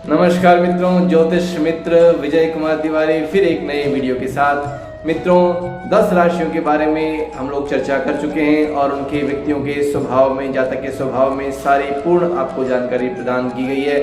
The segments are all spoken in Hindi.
नमस्कार मित्रों, ज्योतिष मित्र विजय कुमार तिवारी फिर एक नए वीडियो के साथ। मित्रों, 10 राशियों के बारे में हम लोग चर्चा कर चुके हैं और उनके व्यक्तियों के स्वभाव में, जातक के स्वभाव में सारी पूर्ण आपको जानकारी प्रदान की गई है।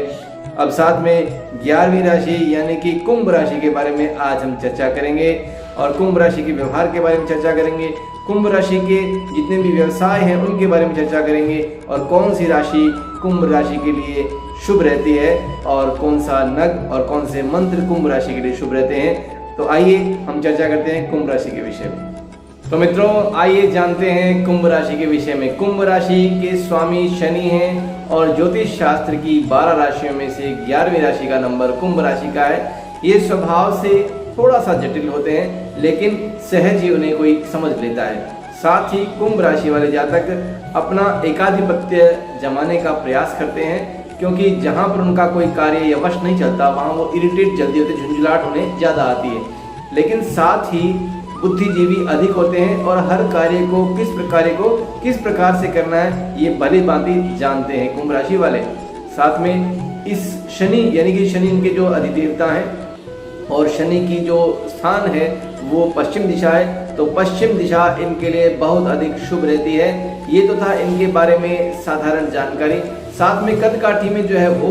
अब साथ में 11वीं राशि यानी कि कुंभ राशि के बारे में आज हम चर्चा करेंगे और कुंभ राशि के व्यवहार के बारे में चर्चा करेंगे। कुंभ राशि के जितने भी व्यवसाय हैं उनके बारे में चर्चा करेंगे और कौन सी राशि कुंभ राशि के लिए शुभ रहती है और कौन सा नग और कौन से मंत्र कुंभ राशि के लिए शुभ रहते हैं। तो आइए हम चर्चा करते हैं कुंभ राशि के विषय में। तो मित्रों, आइए जानते हैं कुंभ राशि के विषय में। कुंभ राशि के स्वामी शनि हैं और ज्योतिष शास्त्र की 12 राशियों में से 11वीं राशि का नंबर कुंभ राशि का है। ये स्वभाव से थोड़ा सा जटिल होते हैं लेकिन सहज ही उन्हें कोई समझ लेता है। साथ ही कुंभ राशि वाले जातक अपना एकाधिपत्य जमाने का प्रयास करते हैं, क्योंकि जहां पर उनका कोई कार्य या वश नहीं चलता वहां वो इरिटेट जल्दी होते, झुंझुलाहट उन्हें ज़्यादा आती है। लेकिन साथ ही बुद्धिजीवी अधिक होते हैं और हर कार्य को किस प्रकार से करना है ये भली भांति जानते हैं कुंभ राशि वाले। साथ में इस शनि यानी कि शनि इनके जो अधिदेवता हैं और शनि की जो स्थान है वो पश्चिम दिशा है, तो पश्चिम दिशा इनके लिए बहुत अधिक शुभ रहती है। ये तो था इनके बारे में साधारण जानकारी। साथ में कद काठी में जो है वो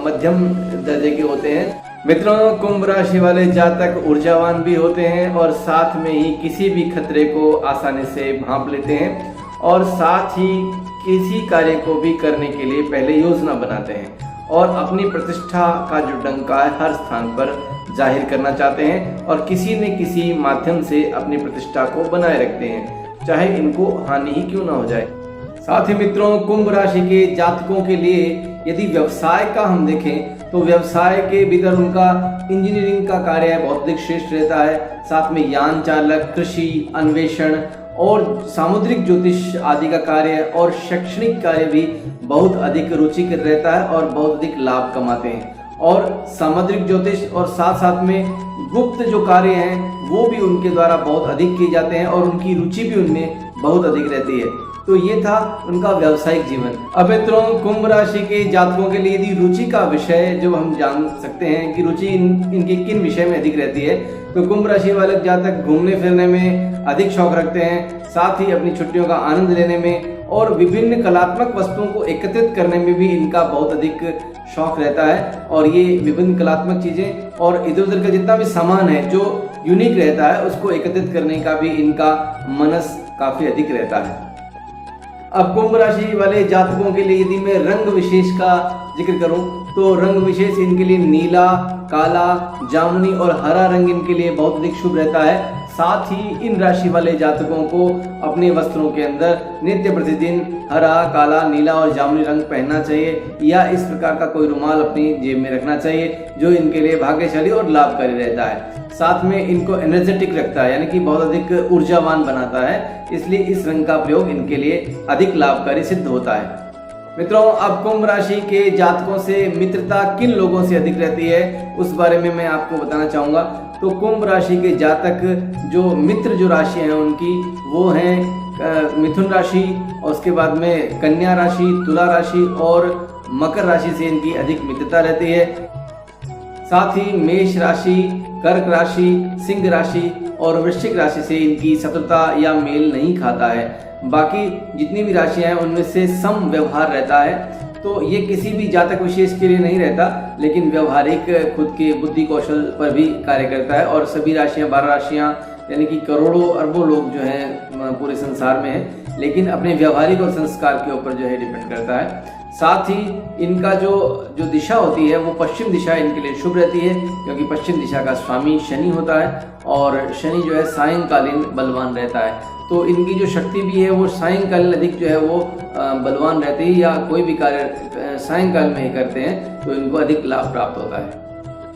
मध्यम दर्जे के होते हैं। मित्रों, कुंभ राशि वाले जातक ऊर्जावान भी होते हैं और साथ में ही किसी भी खतरे को आसानी से भांप लेते हैं और साथ ही किसी कार्य को भी करने के लिए पहले योजना बनाते हैं और अपनी प्रतिष्ठा का जो डंका है हर स्थान पर जाहिर करना चाहते हैं और किसी न किसी माध्यम से अपनी प्रतिष्ठा को बनाए रखते हैं, चाहे इनको हानि ही क्यों ना हो जाए। साथ ही मित्रों, कुंभ राशि के जातकों के लिए यदि व्यवसाय का हम देखें तो व्यवसाय के भीतर उनका इंजीनियरिंग का कार्य बहुत अधिक श्रेष्ठ रहता है। साथ में यान चालक, कृषि, अन्वेषण और सामुद्रिक ज्योतिष आदि का कार्य और शैक्षणिक कार्य भी बहुत अधिक रुचिकर रहता है और बहुत अधिक लाभ कमाते हैं। और सामुद्रिक ज्योतिष और साथ साथ में गुप्त जो कार्य हैं वो भी उनके द्वारा बहुत अधिक किए जाते हैं और उनकी रुचि भी उनमें बहुत अधिक रहती है। तो ये था उनका व्यावसायिक जीवन। अब मित्रों, कुंभ राशि के जातकों के लिए यदि रुचि का विषय जो हम जान सकते हैं कि रुचि इनके किन विषय में अधिक रहती है, तो कुंभ राशि वाले जातक घूमने फिरने में अधिक शौक रखते हैं, साथ ही अपनी छुट्टियों का आनंद लेने में और विभिन्न कलात्मक वस्तुओं को एकत्रित करने में भी इनका बहुत अधिक शौक रहता है। और ये विभिन्न कलात्मक चीजें और इधर उधर का जितना भी सामान है जो यूनिक रहता है उसको एकत्रित करने का भी इनका मनस काफी अधिक रहता है। अब कुंभ राशि वाले जातकों के लिए यदि मैं रंग विशेष का जिक्र करूं तो रंग विशेष इनके लिए नीला, काला, जामुनी और हरा रंग इनके लिए बहुत अधिक शुभ रहता है। साथ ही इन राशि वाले जातकों को अपने वस्त्रों के अंदर नित्य प्रतिदिन हरा, काला, नीला और जामुनी रंग पहनना चाहिए या इस प्रकार का कोई रुमाल अपनी जेब में रखना चाहिए जो इनके लिए भाग्यशाली और लाभकारी रहता है। साथ में इनको एनर्जेटिक रखता है यानी कि बहुत अधिक ऊर्जावान बनाता है, इसलिए इस रंग का प्रयोग इनके लिए अधिक लाभकारी सिद्ध होता है। मित्रों, अब कुंभ राशि के जातकों से मित्रता किन लोगों से अधिक रहती है उस बारे में मैं आपको बताना चाहूँगा। तो कुंभ राशि के जातक जो मित्र जो राशि हैं उनकी वो हैं मिथुन राशि और उसके बाद में कन्या राशि, तुला राशि और मकर राशि से इनकी अधिक मित्रता रहती है। साथ ही मेष राशि, कर्क राशि, सिंह राशि और वृश्चिक राशि से इनकी शत्रुता या मेल नहीं खाता है। बाकी जितनी भी राशियां हैं उनमें से सम व्यवहार रहता है। तो ये किसी भी जातक विशेष के लिए नहीं रहता, लेकिन व्यवहारिक खुद के बुद्धि कौशल पर भी कार्य करता है। और सभी राशियां, 12 राशियां यानी कि करोड़ों अरबों लोग जो हैं पूरे संसार में हैं, लेकिन अपने व्यवहारिक और संस्कार के ऊपर जो है डिपेंड करता है। साथ ही इनका जो दिशा होती है वो पश्चिम दिशा इनके लिए शुभ रहती है, क्योंकि पश्चिम दिशा का स्वामी शनि होता है और शनि जो है सायंकालीन बलवान रहता है। तो इनकी जो शक्ति भी है वो सायंकालीन अधिक जो है वो बलवान रहती है या कोई भी कार्य सायंकाल में ही करते हैं तो इनको अधिक लाभ प्राप्त होता है।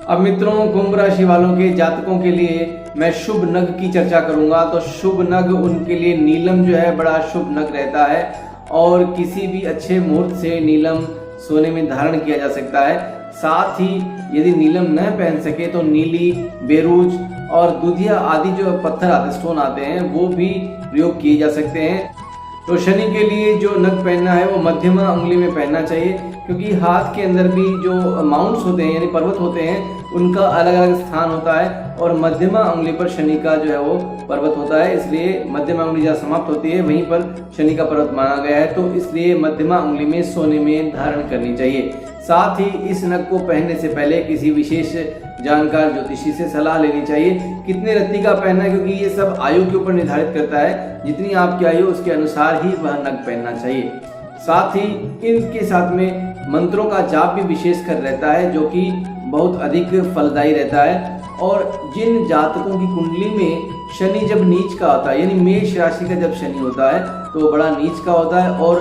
अब मित्रों, कुंभ राशि वालों के जातकों के लिए मैं शुभ नग की चर्चा करूंगा। तो शुभ नग उनके लिए नीलम जो है बड़ा शुभ नग रहता है और किसी भी अच्छे मुहूर्त से नीलम सोने में धारण किया जा सकता है। साथ ही यदि नीलम न पहन सके तो नीली, बेरूज और दुधिया आदि जो पत्थर आते, स्टोन आते हैं वो भी प्रयोग किए जा सकते हैं। तो शनि के लिए जो नग पहनना है वो मध्यमा उंगली में पहनना चाहिए, क्योंकि हाथ के अंदर भी जो माउंट्स होते हैं यानी पर्वत होते हैं उनका अलग अलग स्थान होता है और मध्यमा उंगली पर शनि का जो है वो पर्वत होता है, इसलिए मध्यमा उंगली जहाँ समाप्त होती है वहीं पर शनि का पर्वत माना गया है। तो इसलिए मध्यमा उंगली में सोने में धारण करनी चाहिए। साथ ही इस नग को पहनने से पहले किसी विशेष जानकार ज्योतिषी से सलाह लेनी चाहिए कितने रत्ती का पहनना है, क्योंकि ये सब आयु के ऊपर निर्धारित करता है। जितनी आपकी आयु उसके अनुसार ही वह नग पहनना चाहिए। साथ ही इनके साथ में मंत्रों का जाप भी विशेष कर रहता है जो कि बहुत अधिक फलदायी रहता है। और जिन जातकों की कुंडली में शनि जब नीच का होता है यानी मेष राशि का जब शनि होता है तो बड़ा नीच का होता है और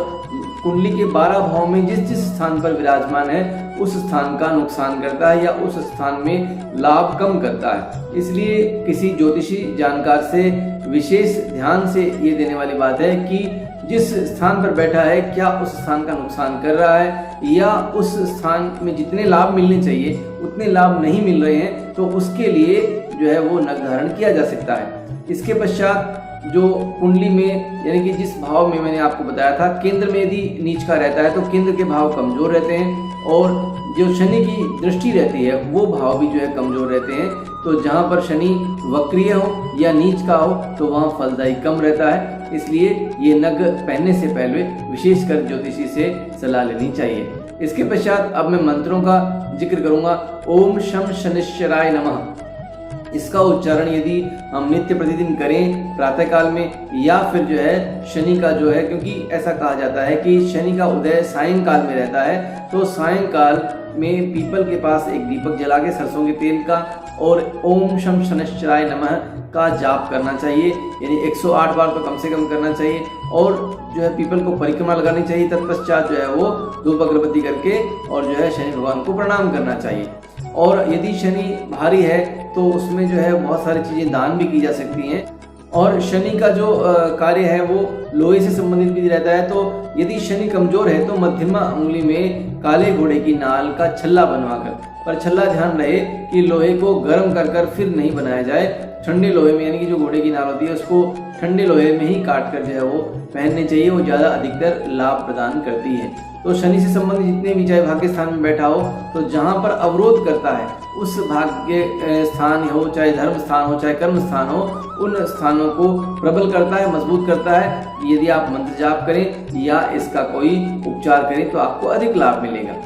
कुंडली के 12 भाव में जिस जिस स्थान पर विराजमान है उस स्थान का नुकसान करता है या उस स्थान में लाभ कम करता है। इसलिए किसी ज्योतिषी जानकार से विशेष ध्यान से ये देने वाली बात है कि जिस स्थान पर बैठा है क्या उस स्थान का नुकसान कर रहा है या उस स्थान में जितने लाभ मिलने चाहिए उतने लाभ नहीं मिल रहे हैं, तो उसके लिए जो है वो नग धारण किया जा सकता है। इसके पश्चात जो कुंडली में यानी कि जिस भाव में मैंने आपको बताया था केंद्र में यदि नीच का रहता है तो केंद्र के भाव कमजोर रहते हैं और जो शनि की दृष्टि रहती है वो भाव भी जो है कमजोर रहते हैं। तो जहाँ पर शनि वक्रीय हो या नीच का हो तो वहाँ फलदायी कम रहता है। इसलिए ये नग पहनने से पहले विशेषकर ज्योतिषी से सलाह लेनी चाहिए। इसके पश्चात अब मैं मंत्रों का जिक्र करूंगा। ओम शम शनिश्चराय नमः। इसका उच्चारण यदि हम नित्य प्रतिदिन करें प्रातः काल में या फिर जो है शनि का जो है, क्योंकि ऐसा कहा जाता है कि शनि का उदय सायंकाल में रहता है, तो सायंकाल में पीपल के पास एक दीपक जला के सरसों के तेल का और ओम शम शनिश्चराय नमः का जाप करना चाहिए, यानी 108 बार तो कम से कम करना चाहिए। और जो है पीपल को परिक्रमा लगानी चाहिए। तत्पश्चात जो है वो धूप अगरबत्ती करके और जो है शनि भगवान को प्रणाम करना चाहिए। और यदि शनि भारी है तो उसमें जो है बहुत सारी चीज़ें दान भी की जा सकती हैं। और शनि का जो कार्य है वो लोहे से संबंधित भी रहता है। तो यदि शनि कमजोर है तो मध्यमा उंगली में काले घोड़े की नाल का छल्ला बनवाकर, पर छल्ला ध्यान रहे कि लोहे को गर्म कर कर फिर नहीं बनाया जाए, ठंडे लोहे में यानी कि जो घोड़े की नाल होती है उसको ठंडे लोहे में ही काट कर जो है वो पहनने चाहिए, वो ज़्यादा अधिकतर लाभ प्रदान करती है। तो शनि से संबंधित जितने भी चाहे भाग्य स्थान में बैठा हो तो जहाँ पर अवरोध करता है उस भाग्य स्थान हो, चाहे धर्म स्थान हो, चाहे कर्म स्थान हो, उन स्थानों को प्रबल करता है, मजबूत करता है। यदि आप मंत्र जाप करें या इसका कोई उपचार करें तो आपको अधिक लाभ मिलेगा।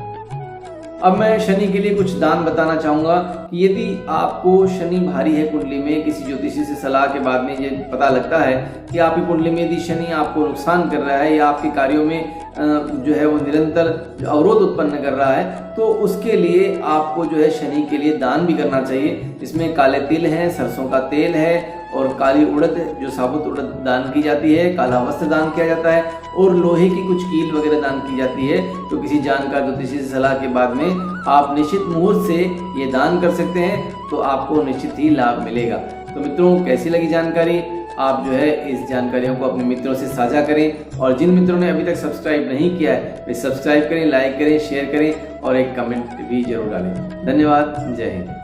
अब मैं शनि के लिए कुछ दान बताना चाहूँगा कि यदि आपको शनि भारी है कुंडली में, किसी ज्योतिषी से सलाह के बाद में ये पता लगता है कि आपकी कुंडली में यदि शनि आपको नुकसान कर रहा है या आपके कार्यों में जो है वो निरंतर अवरोध उत्पन्न कर रहा है, तो उसके लिए आपको जो है शनि के लिए दान भी करना चाहिए। इसमें काले तिल हैं, सरसों का तेल है और काली उड़द जो साबुत उड़द दान की जाती है, काला वस्त्र दान किया जाता है और लोहे की कुछ कील वगैरह दान की जाती है। तो किसी जानकार ज्योतिषी से सलाह के बाद में आप निश्चित मुहूर्त से ये दान कर सकते हैं, तो आपको निश्चित ही लाभ मिलेगा। तो मित्रों, कैसी लगी जानकारी? आप जो है इस जानकारियों को अपने मित्रों से साझा करें और जिन मित्रों ने अभी तक सब्सक्राइब नहीं किया है वे सब्सक्राइब करें, लाइक करें, शेयर करें और एक कमेंट भी जरूर डालें। धन्यवाद। जय हिंद।